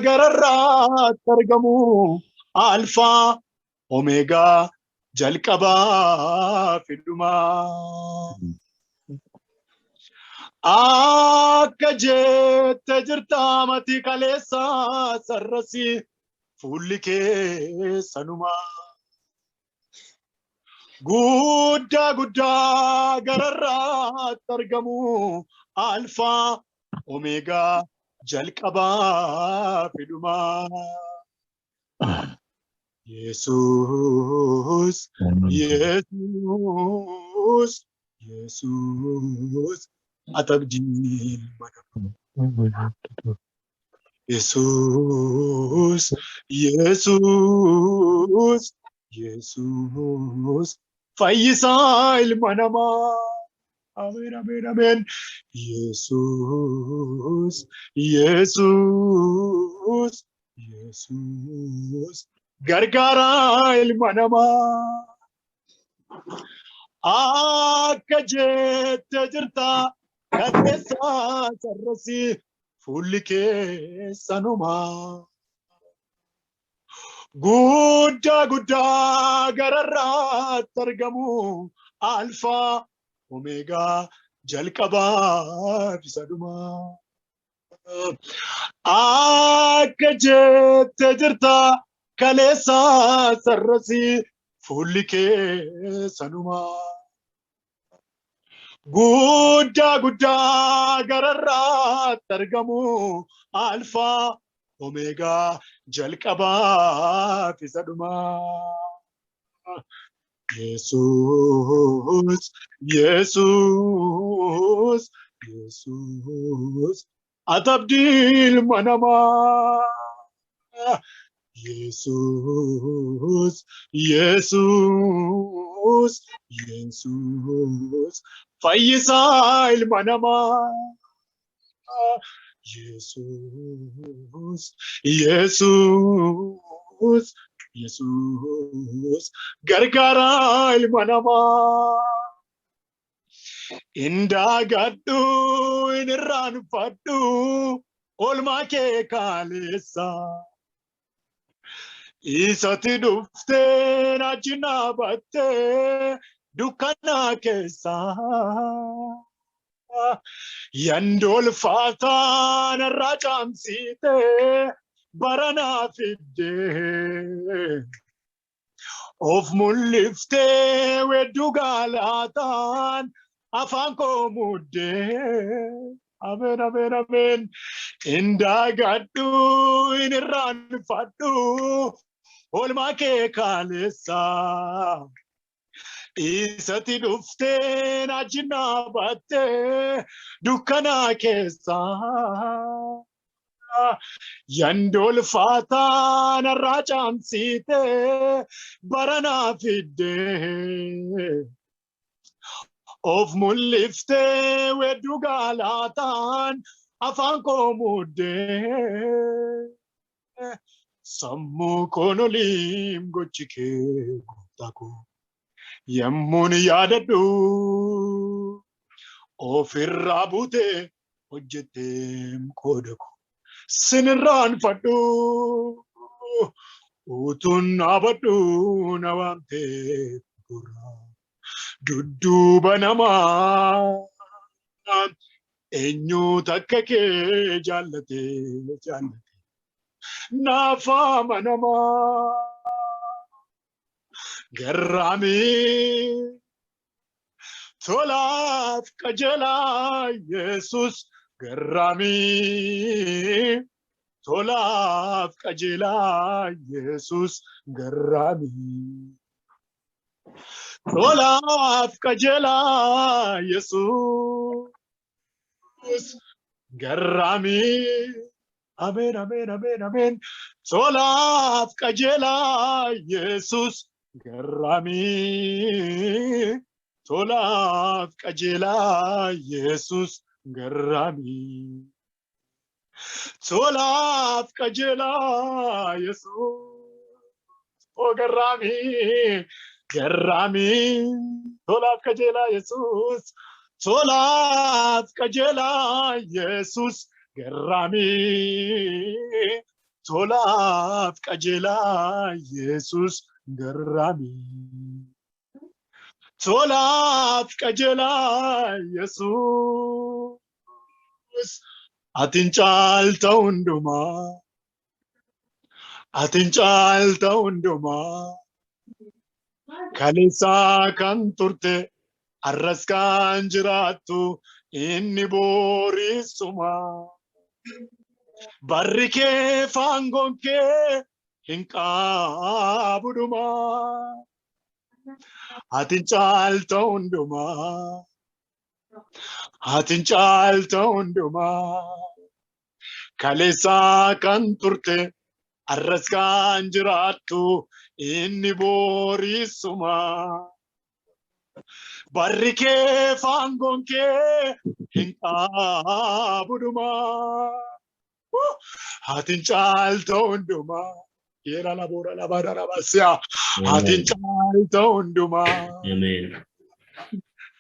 gararraatti argamu alfaa omeegaa jalqabaa fi dhumaa. Akka jette jirta mati kaleessa sarrasi fuulli keessanumaa. Guddaa gararraatti argamu alfaa omeegaa jalqabaa fi dhumaa. Yesus, Yesus, Yesus, atabdii mana. Yesus, Yesus, Yesus, fayyisaa ilma namaa. Amen, amen, amen. Yesus, Yesus, Yesus, gargaaraa ilma namaa. Akka jette jirta kaleessa sarrasi fuulli keessanumaa. Guddaa gararraatti argamu alfaa omeegaa jalqabaa fi dhumaa. Akka jette jirta kaleessa sarrasi fuulli keessanumaa. Guddaa gararraatti argamu alfaa omeegaa jalqabaa fi dhumaa. Yesus, Yesus, Yesus, atabdii ilma namaa. Yesus, Yesus, Yesus, fayyisaa ilma namaa. Yesus, Yesus, Yesus, gargaaraa ilma namaa. Indaagadhu hin irraanfadhu oolmaa kee kaleessa. Isatti dhuftee achi dhaabattee dukkana keessa. Yandoo ulfaataa narraa caamsitee baranaa fiddee. Of mul'iftee wedduu galaataan afaan koo muddee. Amen, amen, amen. Indaagadhu hin irraanfadhu oolmaa kee kaleessa. Isatti dhuftee achi dhaabattee dukkana keessa. Yandoo ulfaataa narraa caamsitee baranaa fiddee. Of mul'iftee wedduu galaataan afaan koo muddee. Sammuu koon oliin gochi kee gooftaa koo. Yemmuun yaadadhu ofirraa buutee hojjetteem qooda koo. Sin irraanfadhu utuun dhaabadhu na waamtee gurraa. Dudduuba namaa eenyuutu akka kee jaallate naafaama namaa. Garraamii tolaaf qajeelaa Yesus. Garraamii tolaaf qajeelaa Yesus. Garraamii tolaaf qajeelaa Yesus. Garraamii. Amen, amen, amen, amen. Tolaaf qajeelaa Yesus. Garraamii tolaaf qajeelaa Yesus. Garraamii tolaaf qajeelaa Yesus. Oh, garraamii tolaaf qajeelaa Yesus. Tolaaf qajeelaa Yesus. Garraamii tolaaf qajeelaa Yesus garraami. Tolaaf qajeelaa Yesus atin caalta hundumaa. Atin caalta hundumaa. Kaleessaa kan turte arras kan jiraattu inni boorisumaa. Barri kee faangoon kee hin qaabudumaa. Atin caalta hundumaa. Atin caalta hundumaa. Kaleessaa kan turte arras kan jiraattu inni boorisumaa. Barri kee faangoon kee hin qaabudumaa. Atin caalta hundumaa. Yeera laboora labaadha labaasiyaa. Atin caalta hundumaa.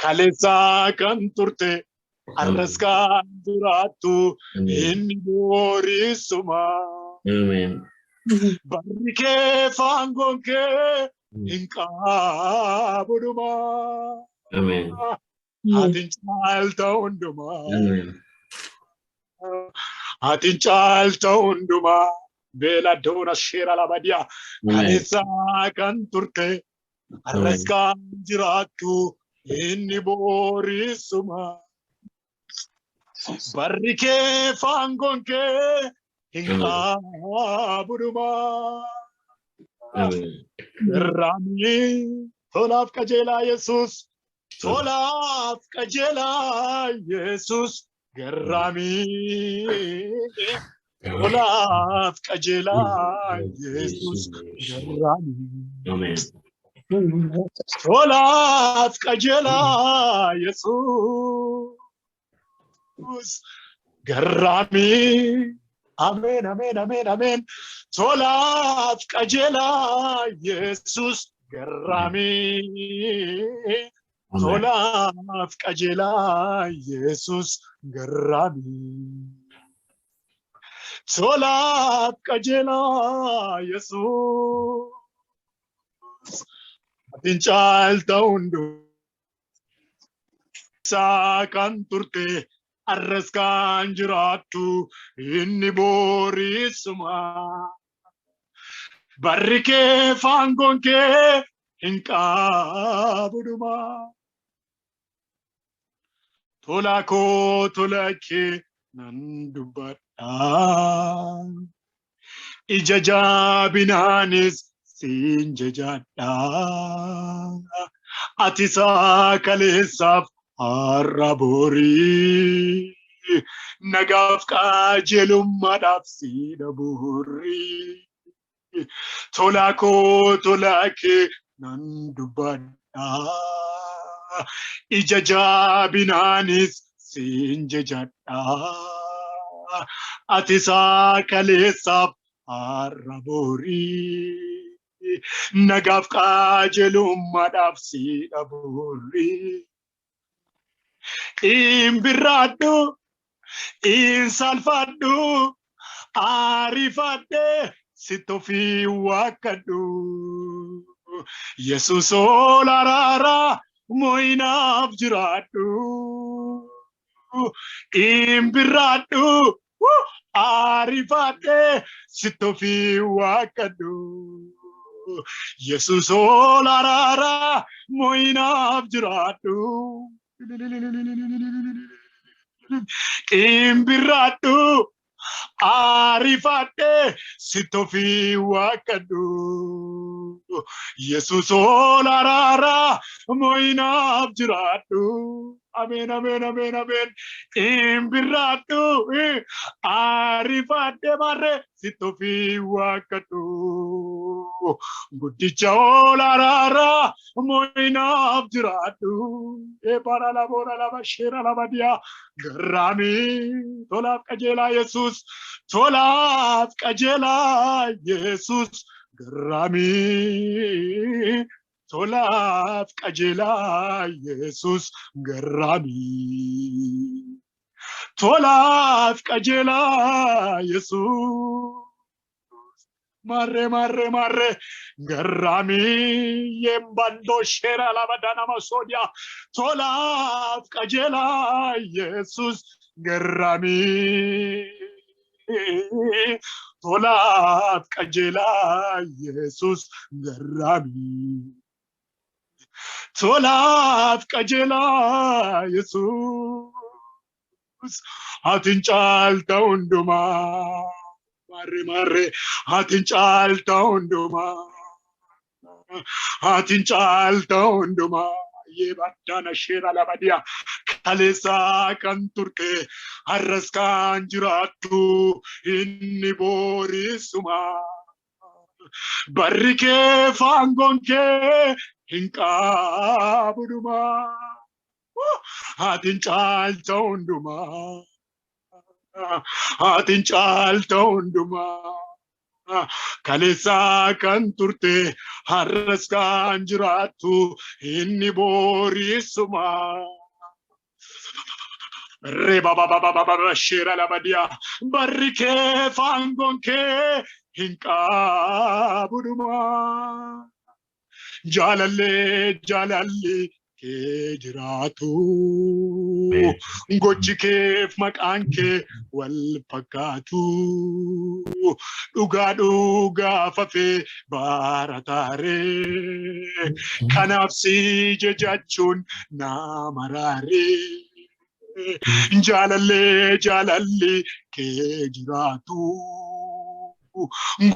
Kaleessaa kan turte arras kan jiraattu inni boorisumaa. Barri kee faangoon kee hin qaabudumaa. Atin caalta hundumaa. Atin caalta hundumaa. Beela doona sheera labadiyaa. Kaleessaa kan turte arras kan jiraattu inni boorisumaa. Barri kee faangoon kee hin qaabudumaa. Garraami tolaaf qajeelaa Yesus. Tolaaf qajeelaa Yesus. Garraami tolaaf qajeelaa Yesus. Garraami tolaaf qajeelaa Yesus. Garraami. Amen, amen, amen, amen. Tolaaf qajeelaa Yesus. Garraami. Tolaaf qajeelaa Yesus. Garraami. Tolaaf qajeelaa Yesus. Atin caalta hundumaa kan turte arras kan jiraattu inni boorisumaa. Barri kee faangoon kee hin qaabudumaa. Tola koo tola kee nan dubbadha. Ija jabinaanis siin jajadha. Ati kaleessaaf har'a borii. Nagaaf qajeelummaadhaaf siidha borii. Tola koo tola kee nan dubbadha. Ija jabinaanis siin jajadha. Ati kaleessaaf har'a borii. Nagaaf qajeelummaadhaaf siidha borii. Imbirraadhu, insalfadhu, arifadhe sitofi wakadhu. Yesus olarara moinaaf jiraadhu. Imbirraadhu, arifadhe sitofi wakadhu. Yesus olarara moinaaf jiraadhu. Imbirraadhu, arifadhe sitofi wakadhu. Yesus olarara moinaaf jiraadhu. Amen, amen, amen, amen. Imbirraadhu, arifadhe marre sitofi wakadhu. Guddicha olarara moinaaf jiraadhu. Ebara labora laba shera labadia. Garraami tolaaf qajeelaa Yesus. Tolaaf qajeelaa Yesus. Garraami tolaaf qajeelaa Yesus. Garraami tolaaf qajeelaa Yesus. Marre garami yembando shera la badana masodia tolaf kajela Jesus garami tolaf kajela Jesus garami tolaf kajela Jesus atin chalta unduma Marre atin chalta unduma atin chalta unduma ye baddana shera labadia kalesa kan turke harras kan jiratu inni borisuma barrike fangonke hinka buduma atin chalta unduma atin chalta unduma kalesa kan turte harras kan jiratu inni borisuma re baba shira la badia barrike fangonke hinka buduma jalalle ke jiratu gochi keef maqaan kee wal fakkaatu dhugaa fafee baarataaree kanaaf si jechuun nama raaree jaalallee kee jiraatu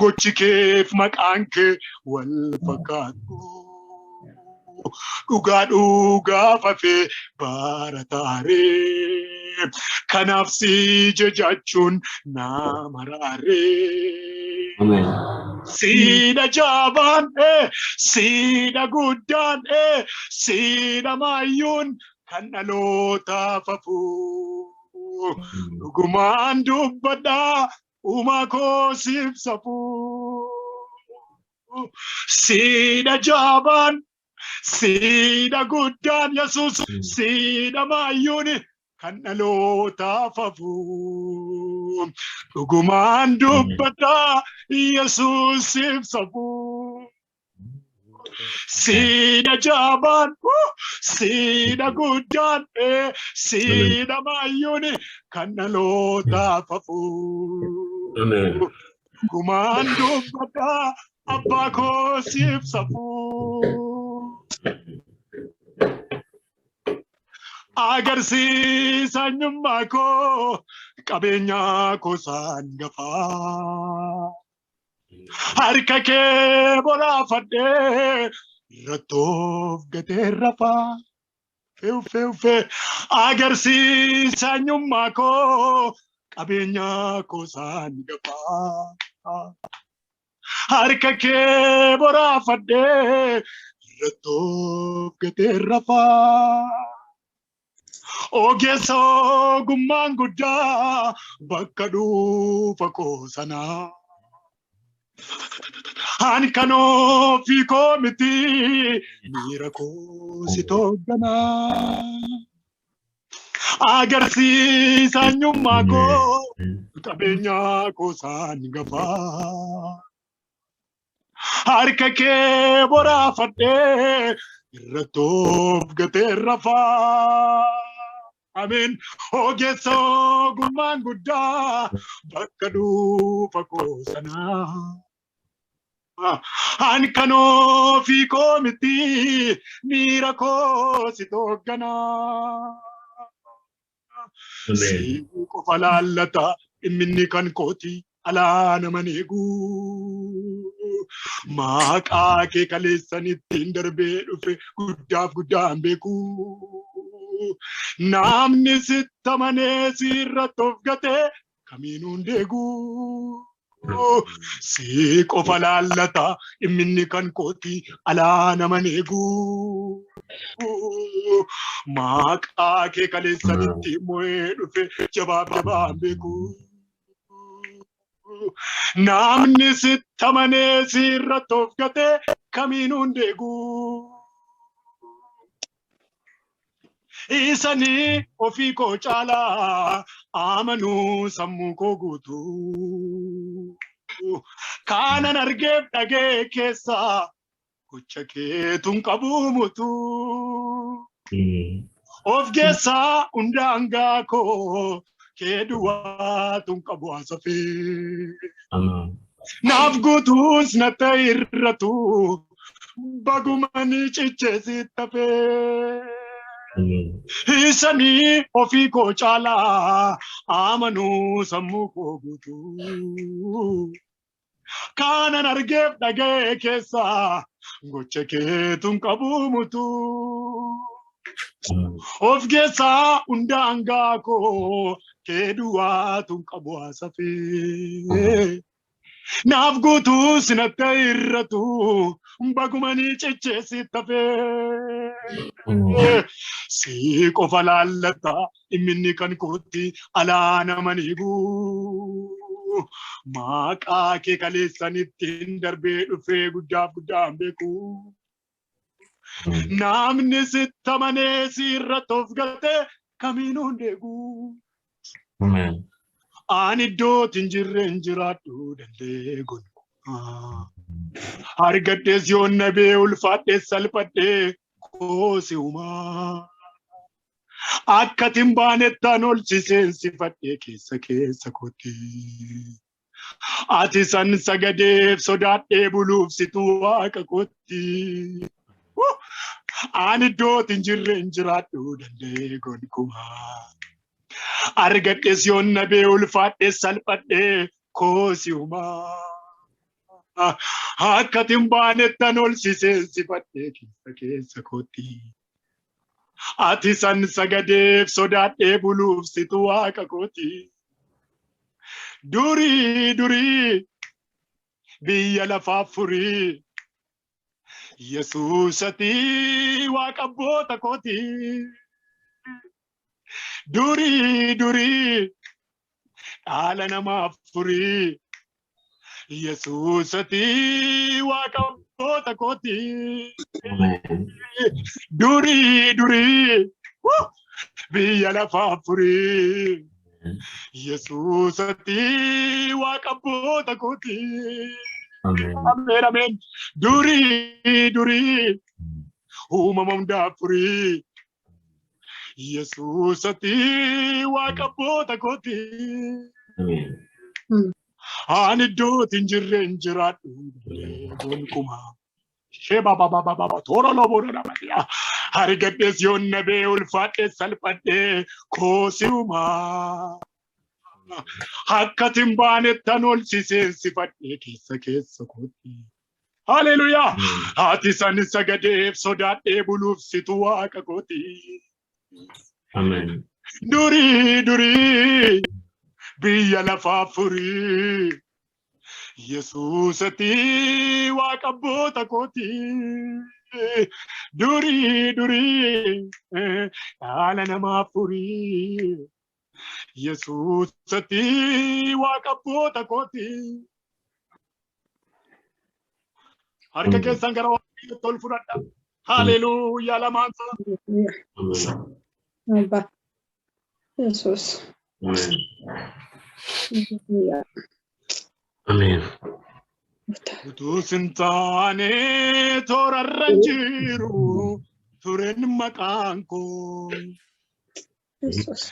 gochi keef maqaan kee wal fakkaatu dhugaa fafee baarataaree kanaaf si jechuun nama raaree siida jaabaan siida guddaan siida maayyuun kan dhaloota fafuu dhugumaan dubbadhaa uumaa koo siif safuu siida jaabaan siida guddaan Yesuus siida maayyuun kan dhaloota fafuu dhugumaan dubbadhaa Yesuus siif safuu siida jaabaan siida guddaan siida maayyuun kan dhaloota fafuu dhugumaan dubbadhaa abbaa koo siif safuu agarsiisa eenyummaa koo qabeenya koo isaan gafaa harka kee boraafadhee irrattoof gatee rafaa fee agarsiisa eenyummaa koo qabeenya koo isaan gafaa harka kee boraafadhee irrattoof gatee rafaa ogeessa ogummaan guddaa bakka dhuunfa koo sanaa ani kan ofii koo miti miira koo si toogganaa agarsiisa eenyummaa koo qabeenya koo isaan gafaa harka kee boraafadhee irrattoof gatee rafaa Amen. Ogeessa ogummaan guddaa bakka dhuunfa koo sanaa ani kan ofii koo miti miira koo si toogganaa si qofa laallata dhimminni kan kooti alaa naman eegu maqaa kee kaleessanittiin darbee dhufe guddaaf guddaan beeku namni sitti amanee sirratti of gatee kamiinuu hin deegu si qofa laallata dhimminni kan kooti alaa naman eegu maqaa kee kaleessanitti mo'ee dhufe jabaaf jabaan beeku namni sitti amanee sirratti of gatee kamiinuu hin deegu isanii ofii koo caalaa amanuu sammuu koo guutuu Kanan argeef dhagee keessa gocha keetun qabuu mutu. Of geessaa hundaangaa koo kee duwwaatun qabu asafee. Naaf guutuus na ta'irratu bagumanii cicheesi tafee. Isanii ofii koo caalaa amanuu sammuu koo guutuu. Kanan argeef dhagee keessa gocha keetun qabuu mutu. Of geessaa hundaangaa koo kee duwwaatun qabu asafee. Naaf guutuus na ta'irratu bagumanii cicheesi tafee. Si qofa laallata dhimminni kan kootti alaa naman eeguu. Maqaa kee kaleessanittiin darbee dhufee guddaaf guddaan beeku. Namni sitti amanee sirratti of galtee kamiinuu hin deegu. Ani iddootiin jirreen jiraadhu danda'ee gonkumaa. Argadhees yoon nabee ulfaadhees salphadhee koosi uumaa. Akkatiin baanettaan ol si seensifadhee keessa kootti. Ati san sagadeef sodaadhee buluuf situ waaqa kootti. Ani iddootiin jirreen jiraadhu danda'ee gonkumaa. Argadhees yoon nabee ulfaadhees salphadhee koosi uumaa. Akkatiin baanettaan ol si seensifadhee keessa kootti. Ati san sagadeef sodaadhee buluuf situ waaqa kootti. Durii biyya lafaa furii. Yesuusati waaqa abboota kooti. Durii dhaala namaaf furii. Yesuusati waaqa abboota kooti. Durii biyya lafaa furii. Yesuusati waaqa abboota kooti. Ameen. Durii uumama hundaa furii. Yesuusati waaqa abboota kooti. Ani iddootiin jirreen jiraadhu gonkumaa. Sheba toora loboodha namatiya. Argadhees yoon nabee ulfaadhees salphadhee koosi uumaa. Akkatiin baanettaan ol si seensifadhee keessa kootti. Haleluyaa. Ati san sagadeef sodaadhee buluuf situ waaqa kooti. Amen. Durii biyya lafaa furii. Yesuusati waaqa abboota kooti. Durii dhaala namaa furii. Yesuusati waaqa abboota kooti. Harka keessan gara waaqayyootti ol fudhadha. Haleluuyaa lamaansa. Abba. Yesus. Amen. Utuu sin taane toorarra jiru turen maqaan koo. Yesus.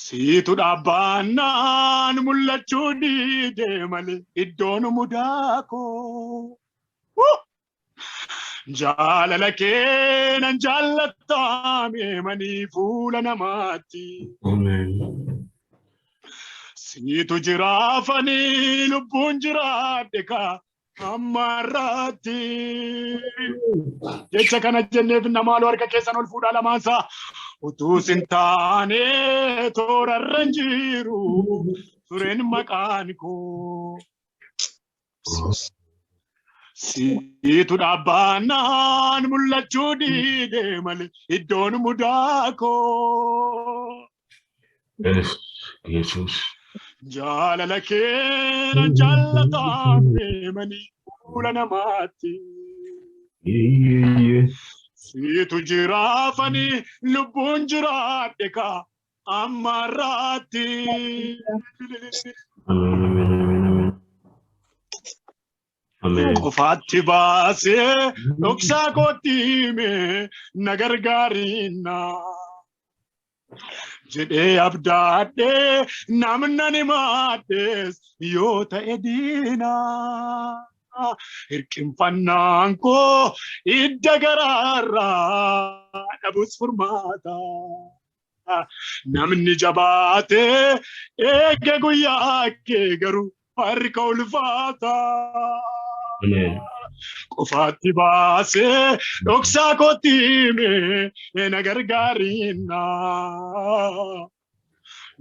Siitu dhaabbannaan mul'achuu diide malee iddoon mudaa koo. Jaalala keenan jaallatamee manii fuula namaatti. Amen. Siitu jiraafanii lubbuun jiraadhe kaa ammarratti. Jecha kana jenneef namaaluu harka keessan ol fuudhaa lamaansaa. Utuu sin taane toorarra jiru turen maqaan koo. Siitu dhaabbannaan mul'achuu diide malee iddoon mudaa koo. Yes, Jesus. Jaalala keenan jaallatamee manii fuula namaatti. Siitu jiraafanii lubbuun jiraadhe kaa ammarratti. Amen. Qofaatti baasee dhoksaa kootti hime na gargaarina. Jedhee abdaadhee namna ni maadhees yoo ta'e diina. Hirqinfannaan koo idda garaarraa dhabus furmaata. Namni jabaatee eege guyyaa kee garuu harka ulfaata. Qofaatti baasee dhoksaa kootti hime na gargaarina.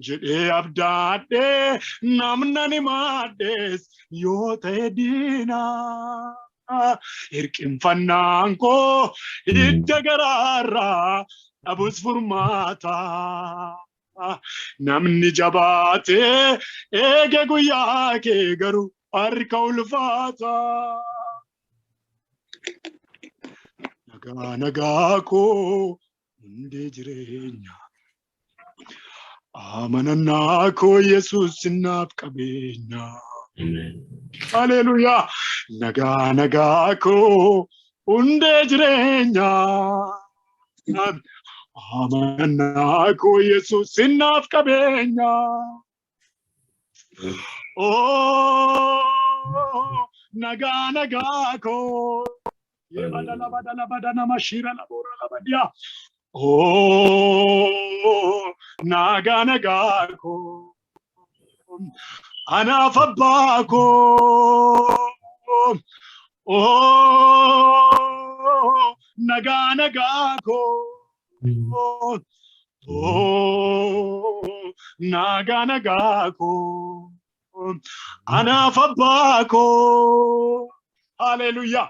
Jedhee abdaadhee namna ni maadhees yoo ta'e diina. Hirqinfannaan koo idda garaarraa dhabus furmaata. Namni jabaatee eege guyyaa kee garuu harka ulfaata. Nagaa nagaa koo hundee jireenya. Amanannaa koo Yesuus naaf qabeenya. Haleluyaa. Nagaa nagaa koo hundee jireenya. Amanannaa koo Yesuus naaf qabeenya. Oh, nagaa nagaa koo. Badana badana mashira labora labadia. Oh, nagaa nagaa koo. Anaaf abbaa koo. Oh, nagaa nagaa koo. Oh, nagaa nagaa koo. Anaaf abbaa koo. Hallelujah.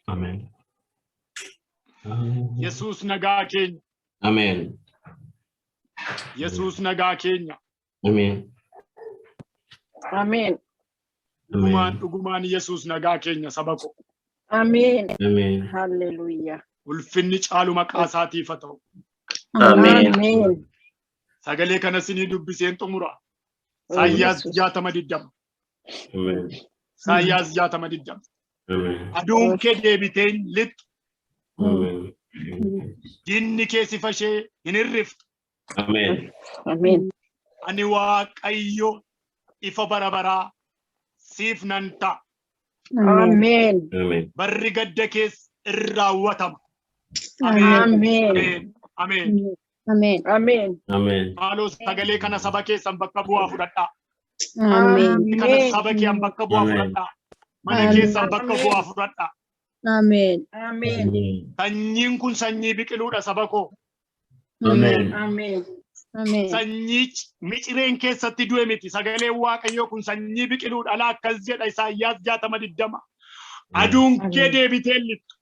Amen. Yesus nagaa keenya. Amen. Yesus nagaa keenya. Amen. Amen. Dhugumaan Yesus nagaa keenya saba ko. Amen. Amen. Hallelujah. Ulfinni caalu maqaa isaatiif haa ta'u. Amen. Sagalee kana sinii dubbiseen xumura. Isaayyaas 60:20. Amen. Isaayyaas 60:20. Amen. Aduun kee deebiteen lixxu. Amen. Jinni kee si fashee hin hirriftu. Amen. Amen. Ani Waaqayyo ifa bara baraa siif nan ta'a. Amen. Amen. Barri gadda kees irraawwatama. Amen. Amen. Amen. Amen. Amen. Maaloo sagalee kana saba keessan bakka bu'aa fudhadhaa. Amen. Kana saba kee bakka bu'aa Amen. fudhadhaa. Mana keessan bakka bu'aa fudhadhaa. Amen. Amen. Sanyiin kun sanyii biqiluudha saba koo. Amen. Amen. Amen. Sanyii micireen keessatti du'e miti. Sagaleen Waaqayyoo kun sanyii biqiluudha. Alaa akkas jedha Isaayyaas 60:20. Aduun kee deebitee lixxu.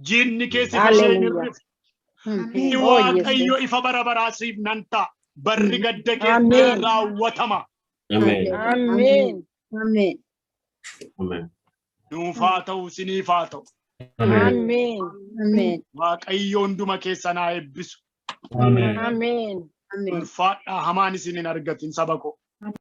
Jinni kee si fashee hin hirriftu. Inni Waaqayyo ifa bara baraa siif nan ta'a. Barri gadda kee raawwatama. Amen. Amen. Amen. Amen. Nuuf haa ta'u, siniif haa ta'u. Amen. Amen. Amen. Waaqayyo hunduma keessan haa eebbisu. Amen. Amen. Amen. Ulfaadhaa hamaan isin hin argatin saba ko.